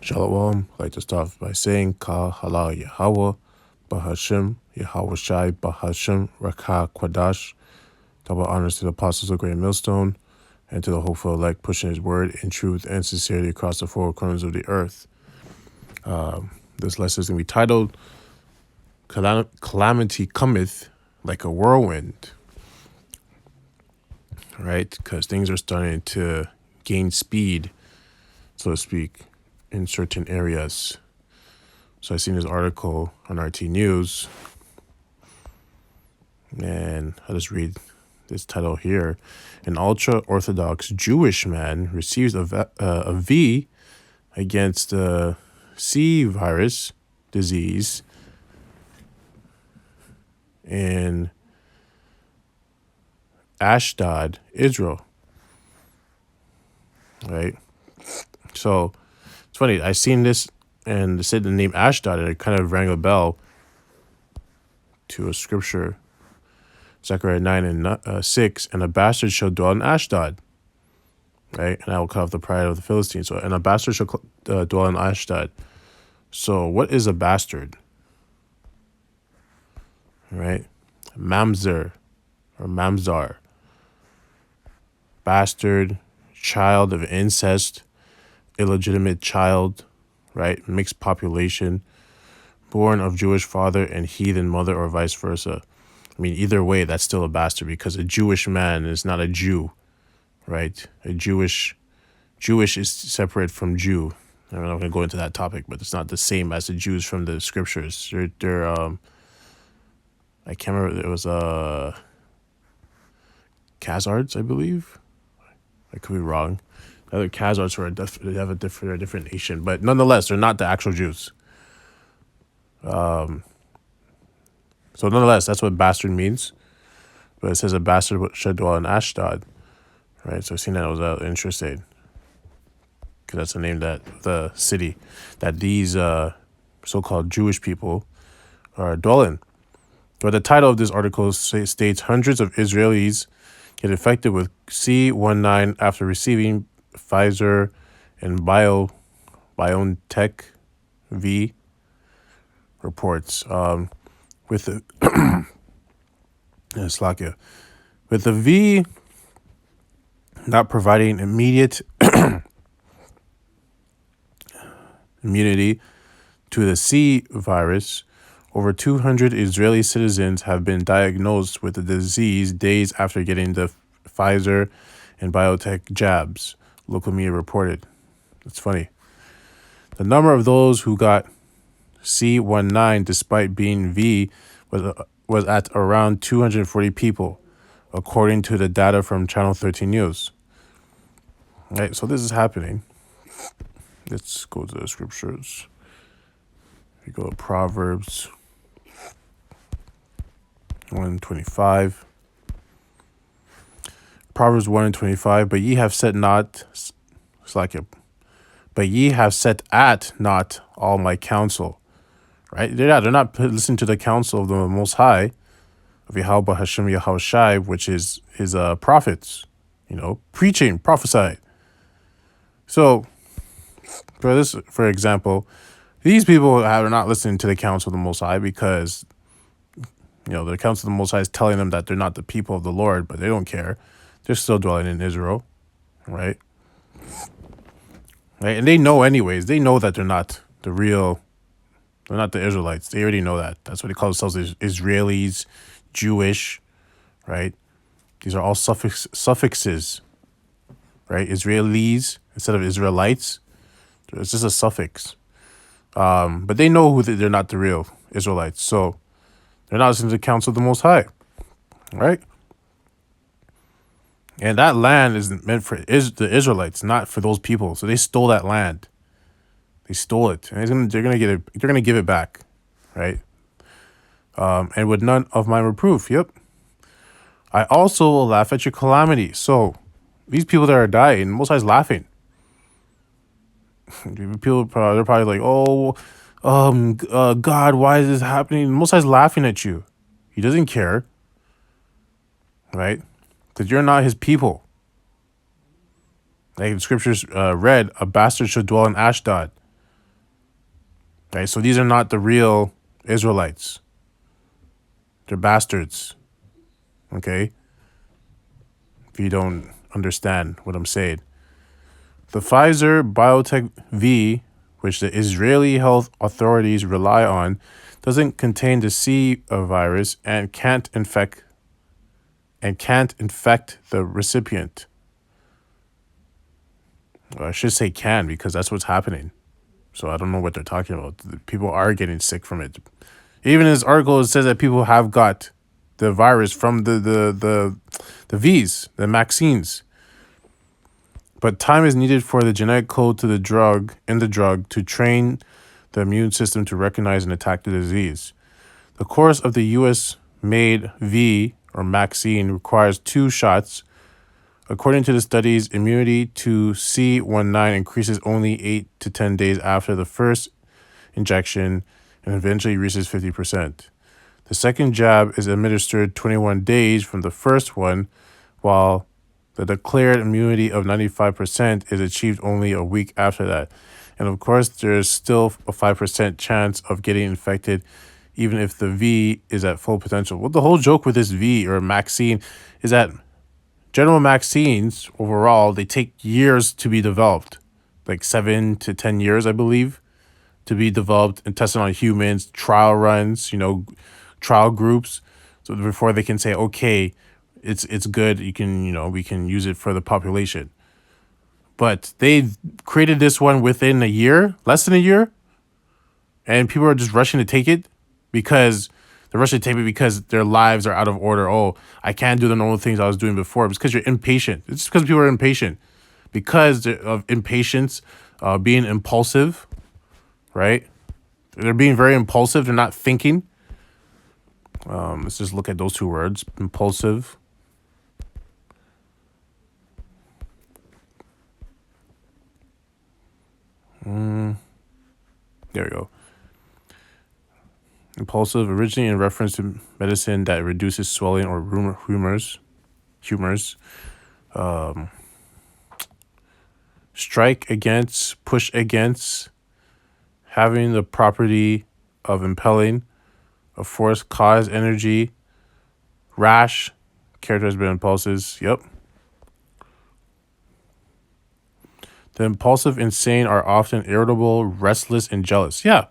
Shalom. I'd like to start by saying Ka Hala Yahweh, Bahashem, Yahweh Shai, Bahashem, Rakah Kwadash. Double honors to the apostles of Great Millstone and to the hopeful elect pushing his word in truth and sincerity across the four corners of the earth. This lesson is going to be titled Calamity Cometh Like a Whirlwind. Right? Because things are starting to gain speed, so to speak, in certain areas. So I seen this article on RT News, and I'll just read this title here. An ultra-Orthodox Jewish man receives a V against the C virus disease in Ashdod, Israel. Right? So it's funny. I seen this and said the name Ashdod, and it kind of rang a bell to a scripture, Zechariah 9 and 6, and a bastard shall dwell in Ashdod, right? And I will cut off the pride of the Philistines. So, and a bastard shall dwell in Ashdod. So what is a bastard? Right? Mamzer or Mamzar. Bastard, child of incest, illegitimate child, right? Mixed population, born of Jewish father and heathen mother, or vice versa. I mean, either way, that's still a bastard, because a Jewish man is not a Jew, right? A Jewish is separate from Jew. I'm not going to go into that topic, but it's not the same as the Jews from the scriptures. They're I can't remember. It was Khazards, I believe. I could be wrong. The other Khazards they have a different nation, but nonetheless, they're not the actual Jews. So nonetheless, that's what bastard means. But it says a bastard should dwell in Ashdod, right? So I seen that, I was interested, because that's the name that the city that these so-called Jewish people are dwelling. But the title of this article states hundreds of Israelis get infected with C19 after receiving Pfizer and BioNTech V reports. With the with the V not providing immediate immunity to the C virus, over 200 Israeli citizens have been diagnosed with the disease days after getting the Pfizer and BioNTech jabs, local media reported. It's funny. The number of those who got C19 despite being V was at around 240 people, according to the data from Channel 13 News. Right, so this is happening. Let's go to the scriptures. We go to Proverbs 1:25. Proverbs 1:25. But ye have set at not all my counsel. Right? They're not listening to the counsel of the Most High, of Yahweh Hashem Yahweh Shai, which is his prophets, preaching, prophesy. So, for example, these people are not listening to the counsel of the Most High, because, the counsel of the Most High is telling them that they're not the people of the Lord, but they don't care. They're still dwelling in Israel, right? Right? And they know anyways. They know that they're not the Israelites. They already know that. That's what they call themselves, Israelis, Jewish, right? These are all suffixes, right? Israelis instead of Israelites. It's just a suffix. But they know they're not the real Israelites. So they're not listening to the counsel of the Most High, right? And that land is meant for the Israelites, not for those people. So they stole that land. They stole it, and they're gonna give it back, right? And with none of my reproof. Yep. I also will laugh at your calamity. So these people that are dying, Most High's laughing. People they're probably like, oh, God, why is this happening? Most High's laughing at you. He doesn't care, right? Because you're not his people. Like the scriptures read, a bastard should dwell in Ashdod. Okay, so these are not the real Israelites. They're bastards. Okay? If you don't understand what I'm saying. The Pfizer Biotech V, which the Israeli health authorities rely on, doesn't contain the C virus and can't infect the recipient. Well, I should say can, because that's what's happening. So I don't know what they're talking about. People are getting sick from it. Even in this article, it says that people have got the virus from the V's, the vaccines. But time is needed for the genetic code to the drug to train the immune system to recognize and attack the disease. The course of the US-made V or vaccine requires 2 shots. According to the studies, immunity to C19 increases only 8 to 10 days after the first injection and eventually reaches 50%. The second jab is administered 21 days from the first one, while the declared immunity of 95% is achieved only a week after that. And of course, there's still a 5% chance of getting infected, even if the V is at full potential. Well, the whole joke with this V or vaccine is that general vaccines overall, they take years to be developed, like 7 to 10 years, I believe, to be developed and tested on humans, trial runs, trial groups, so before they can say, okay, it's good, you can, we can use it for the population. But they created this one within a year, less than a year, and people are just rushing to take it because they're rushing to take it because their lives are out of order. Oh, I can't do the normal things I was doing before. It's because you're impatient. It's because people are impatient. Because of impatience, being impulsive, right? They're being very impulsive. They're not thinking. Let's just look at those 2 words. Impulsive. There we go. Impulsive, originally in reference to medicine that reduces swelling or humors. Strike against, push against, having the property of impelling, a force, cause, energy, rash, characterized by impulses. Yep. The impulsive insane are often irritable, restless, and jealous. Yeah.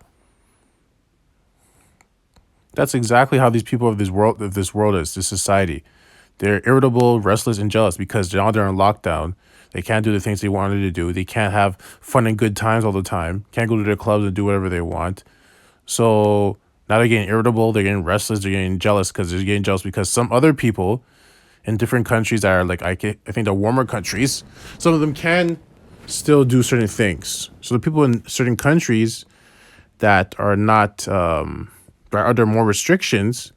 That's exactly how these people of this world is, this society. They're irritable, restless, and jealous because now they're in lockdown. They can't do the things they wanted to do. They can't have fun and good times all the time. Can't go to their clubs and do whatever they want. So now they're getting irritable, they're getting restless, they're getting jealous because some other people in different countries that are like, I think the warmer countries, some of them can still do certain things. So the people in certain countries that are not, are under more restrictions,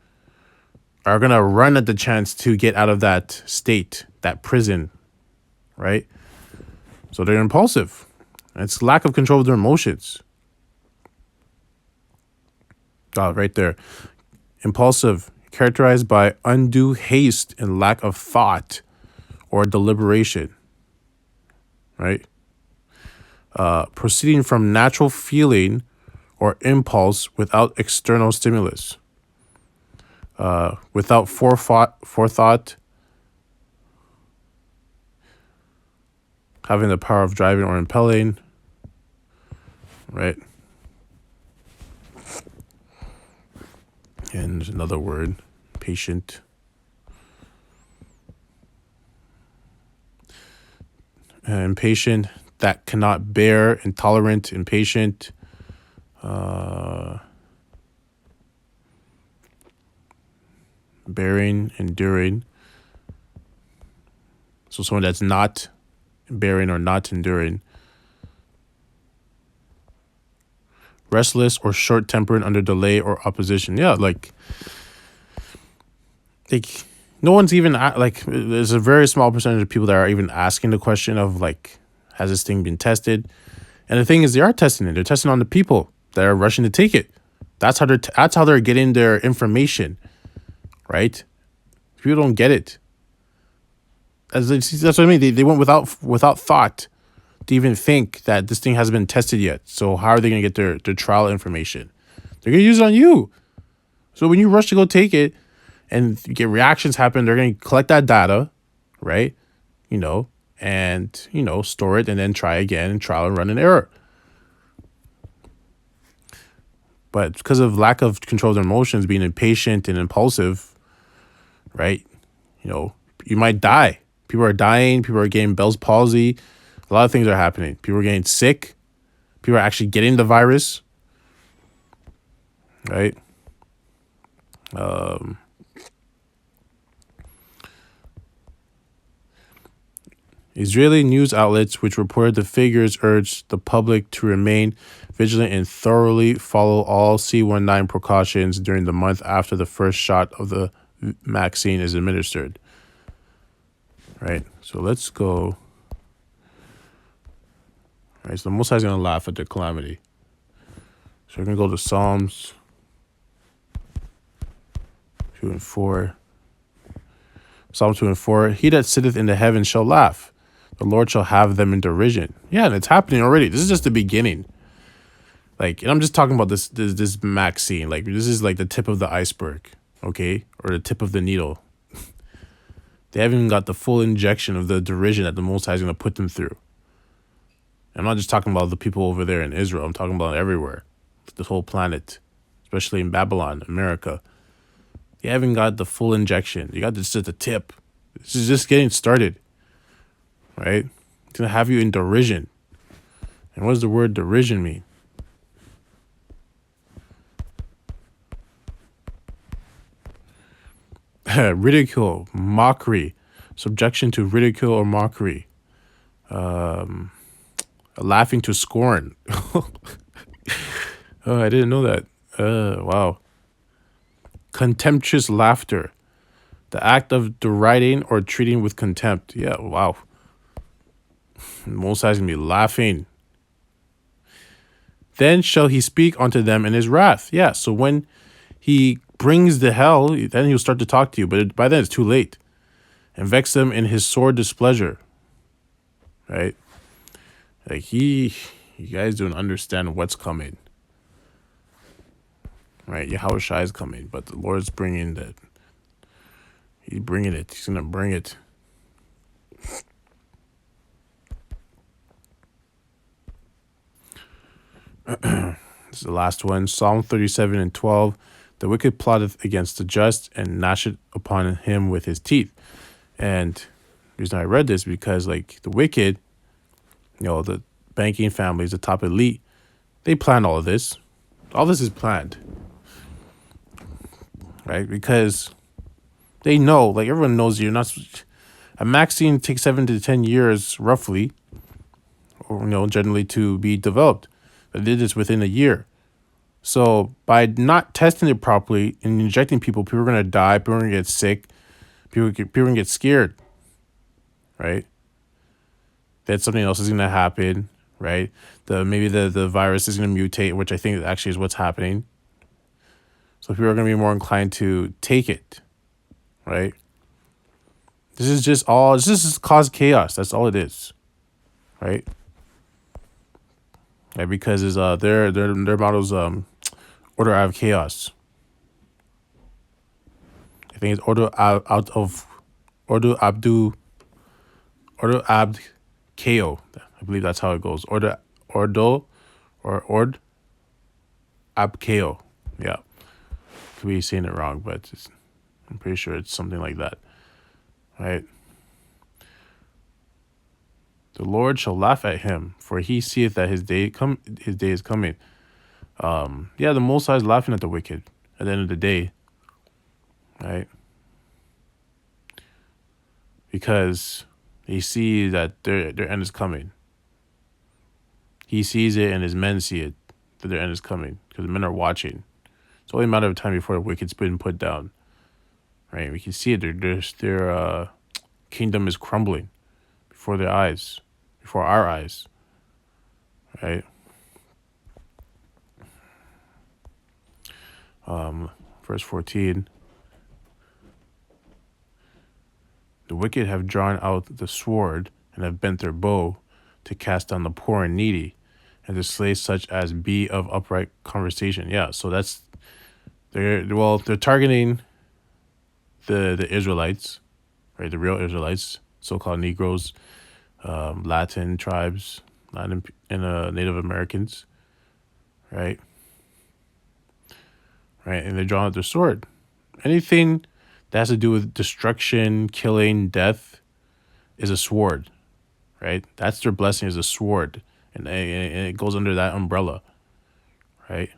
are going to run at the chance to get out of that state, that prison, right? So they're impulsive. It's lack of control of their emotions. Right there. Impulsive, characterized by undue haste and lack of thought or deliberation, right? Proceeding from natural feeling or impulse without external stimulus. Without forethought, having the power of driving or impelling, right? And there's another word, patient. Impatient, that cannot bear, intolerant, impatient. Bearing, enduring. So someone that's not bearing or not enduring. Restless or short-tempered under delay or opposition. Yeah, like no one's even there's a very small percentage of people that are even asking the question of like, has this thing been tested? And the thing is, they are testing it. They're testing on the people that are rushing to take it. That's how they're getting their information, right? People don't get it. That's what I mean. They went without thought don't even think that this thing hasn't been tested yet. So how are they going to get their trial information? They're going to use it on you. So when you rush to go take it and you get reactions happen, they're going to collect that data, right? And, store it and then try again and trial and run an error. But because of lack of control of their emotions, being impatient and impulsive, right? You might die. People are dying. People are getting Bell's palsy. A lot of things are happening. People are getting sick. People are actually getting the virus, right? Israeli news outlets which reported the figures urged the public to remain vigilant and thoroughly follow all C-19 precautions during the month after the first shot of the vaccine is administered. Right, so let's go. All right, so the Most High is going to laugh at the calamity. So we're going to go to Psalms 2 and 4. Psalm 2 and 4. He that sitteth in the heavens shall laugh. The Lord shall have them in derision. Yeah, and it's happening already. This is just the beginning. And I'm just talking about this vaccine. This is like the tip of the iceberg, okay? Or the tip of the needle. They haven't even got the full injection of the derision that the Most High is going to put them through. I'm not just talking about the people over there in Israel. I'm talking about everywhere. The whole planet, especially in Babylon, America. They haven't got the full injection. You got this at the tip. This is just getting started, right? It's going to have you in derision. And what does the word derision mean? Ridicule, mockery, subjection to ridicule or mockery, laughing to scorn. Oh, I didn't know that. Wow. Contemptuous laughter, the act of deriding or treating with contempt. Yeah, wow. Most High is going to be laughing. Then shall he speak unto them in his wrath. Yeah, so when he brings the hell, then he'll start to talk to you. But by then it's too late. And vex them in his sore displeasure. Right? You guys don't understand what's coming. Right? Yahweh Shai is coming. But the Lord's bringing that. He's bringing it. He's going to bring it. This is the last one. Psalm 37 and 12. The wicked plotteth against the just and gnasheth upon him with his teeth. And the reason I read this because the wicked, the banking families, the top elite, they plan all of this. All this is planned. Right? Because they know, everyone knows you're not. A vaccine takes 7 to 10 years roughly, or generally to be developed. They did this within a year. So by not testing it properly and injecting people, people are going to die. People are going to get sick. People are going to get scared, right? That something else is going to happen, right? Maybe the virus is going to mutate, which I think actually is what's happening. So people are going to be more inclined to take it, right? This is cause chaos. That's all it is, right? Right, because is their model's order out of chaos. I think it's order abd ko. I believe that's how it goes. Ord ab ko. Yeah, could be saying it wrong, but I'm pretty sure it's something like that, right? The Lord shall laugh at him, for he seeth that his day is coming. Yeah, the Most High is laughing at the wicked at the end of the day, right? Because he sees that their end is coming. He sees it, and his men see it, that their end is coming, because the men are watching. It's only a matter of time before the wicked's been put down, right? We can see it. Their kingdom is crumbling before their eyes, before our eyes, right? Verse 14. The wicked have drawn out the sword and have bent their bow to cast down the poor and needy, and to slay such as be of upright conversation. Yeah, so they're targeting the Israelites, right? The real Israelites, so-called Negroes, Latin tribes, Latin and Native Americans, right? Right, and they're drawing out their sword. Anything that has to do with destruction, killing, death is a sword, right? That's their blessing, is a sword, and it goes under that umbrella, right?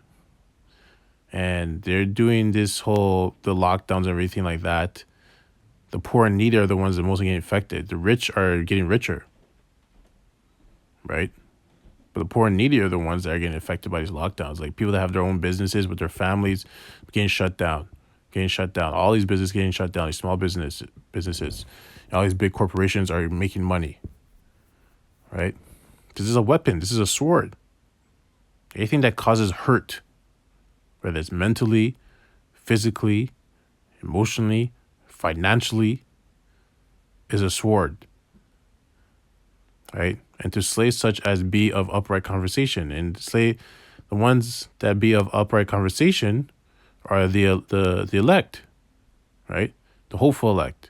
And they're doing the lockdowns and everything like that. The poor and needy are the ones that mostly get affected. The rich are getting richer, right? But the poor and needy are the ones that are getting affected by these lockdowns. Like people that have their own businesses with their families getting shut down. All these businesses getting shut down. These small businesses. All these big corporations are making money, right? This is a weapon. This is a sword. Anything that causes hurt, whether it's mentally, physically, emotionally, financially, is a sword, right? And to slay such as be of upright conversation, and to slay the ones that be of upright conversation are the elect, right? The hopeful elect,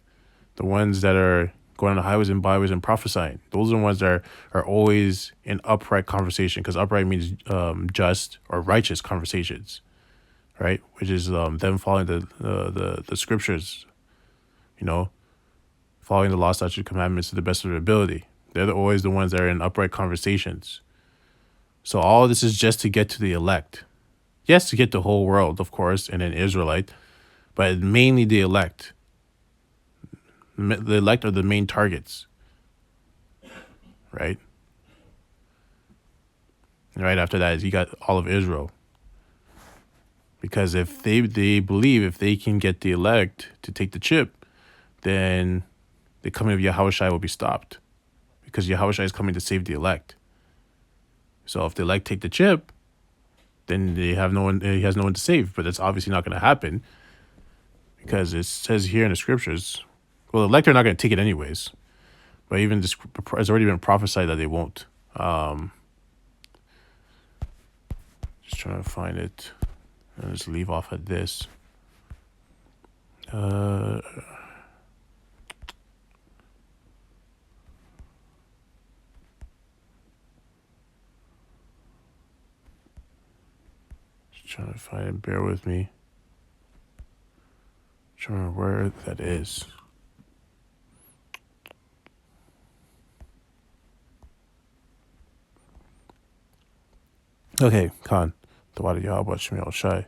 the ones that are going on the highways and byways and prophesying. Those are the ones that are always in upright conversation, because upright means just or righteous conversations, right? Which is them following the scriptures, following the law, statutes, commandments to the best of their ability. They're always the ones that are in upright conversations. So all of this is just to get to the elect. Yes, to get the whole world, of course, and an Israelite, but mainly the elect. The elect are the main targets, right? And right after that, you got all of Israel. Because if they believe if they can get the elect to take the chip, then the coming of Yahushua will be stopped. Because Yahushua is coming to save the elect. So if the elect take the chip, then he has no one to save. But that's obviously not going to happen, because it says here in the scriptures, well, the elect are not going to take it anyways. But even this, it's already been prophesied that they won't. Just trying to find it. I'll just leave off at this. Trying to find it. Bear with me. Trying to remember where that is. Okay, Khan. The Wadi Yahweh Shemiel Shai.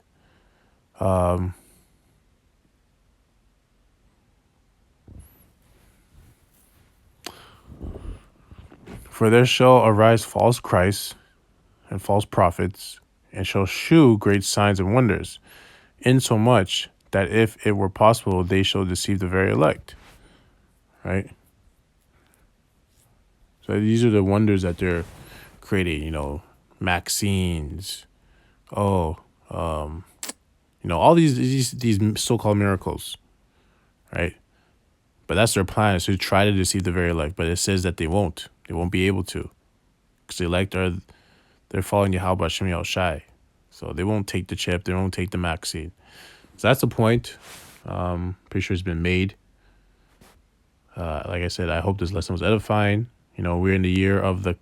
For there shall arise false Christs and false prophets, and shall shew great signs and wonders, insomuch that if it were possible, they shall deceive the very elect. Right? So these are the wonders that they're creating, vaccines. All these so-called miracles, right? But that's their plan, is to try to deceive the very elect. But it says that they won't be able to, because the elect they're following Yahweh Shemiel Shai. So they won't take the chip, they won't take the vaccine. So that's the point. Pretty sure it's been made. Like I said, I hope this lesson was edifying. We're in the year of the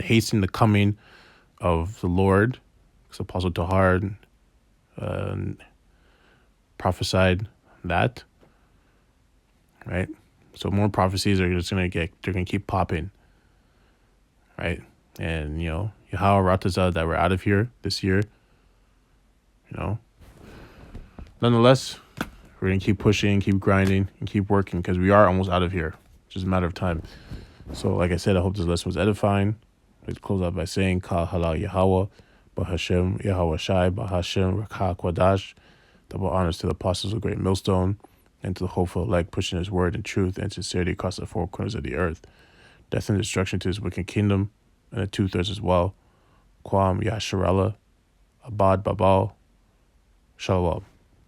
hastening the coming of the Lord. Because Apostle Tahar prophesied that, right? So more prophecies are just they're gonna keep popping, right? And Yahweh Ratazah that we're out of here this year. Nonetheless, we're gonna keep pushing, keep grinding, and keep working, because we are almost out of here. It's just a matter of time. So, like I said, I hope this lesson was edifying. Let's close out by saying, Ka halal Yahweh, Bahashem Yahweh Shai, Bahashem Rakha Kwadash. Double honors to the apostles of Great Millstone, and to the hopeful elect pushing his word in truth and sincerity across the four corners of the earth. Death and destruction to his wicked kingdom, and the 2/3 as well. Kwam Yasharallah, Abad Babal, Shalom.